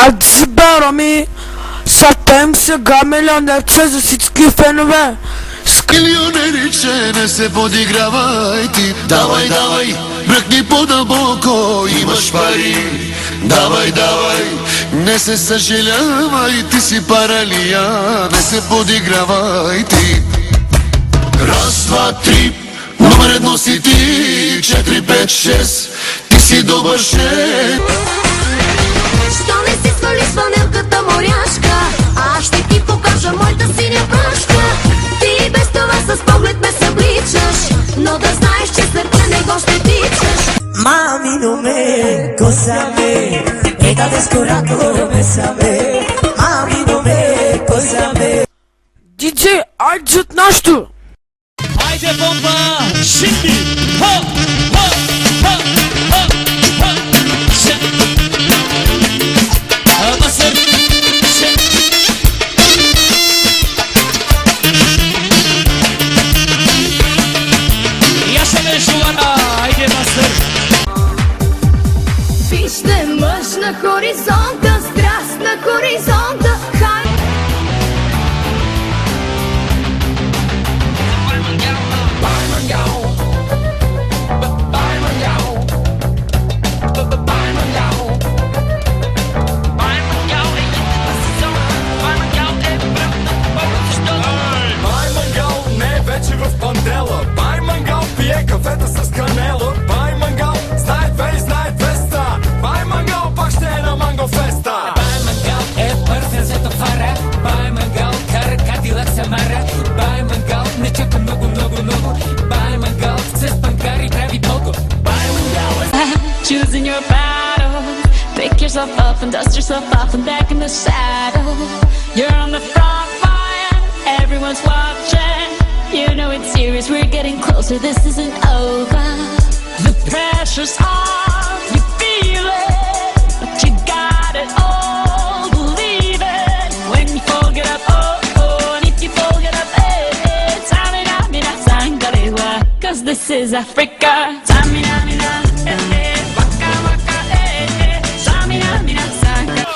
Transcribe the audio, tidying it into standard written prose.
Адзбароми Сатем сега милионерче за всички фенове. Милионериче, не се подигравай ти. Давай, давай, бръкни по-дълбоко, имаш пари. Давай, давай, не се съжалявай, ти си паралия. Не се подигравай ти. Раз, два, три, номер едно си ти. 4, 5, 6, ти си добър шеф. Що не си свали с ванилката моряшка? Аз ще ти покажа моята синя прашка. Ти без това с поглед ме събличаш, но да знаеш, че сърце не го ще тичаш. Mami, no me, cósame, esta descorato, bésame. Mami, no me, cósame. Диджей, айде от нашото. Хайде бомба! Шинди! Ха! Ха! Ха! Ха! Ха! Ше! Масър! Ше! Я ще ме жуана! Айде масър! Вижте мъж на хоризонта, страст на хоризонта. Хай! В пандела, бай мангал, пие кафета с канела. Бай мангал, знае две и знае 200. Бай мангал, пак ще е на манго феста. Бай мангал е бързен за товара. Бай мангал, кара кадилак Самара. Бай мангал, не чака много, много, много. Бай мангал, с панкари прави много. Бай мангал е... Choosing your battle. Pick yourself up and dust yourself off and back in the saddle. You're on the front line, everyone's watching. You know it's serious, we're getting closer, this isn't over. The pressure's on, you feel it, but you got it all, believe it. When you fall, get up, oh, oh, and if you fall, get up, eh, Tamina, mina, sangalewa, 'cause this is Africa. Tamina, mina, waka, waka, Tamina, mina, sangalewa.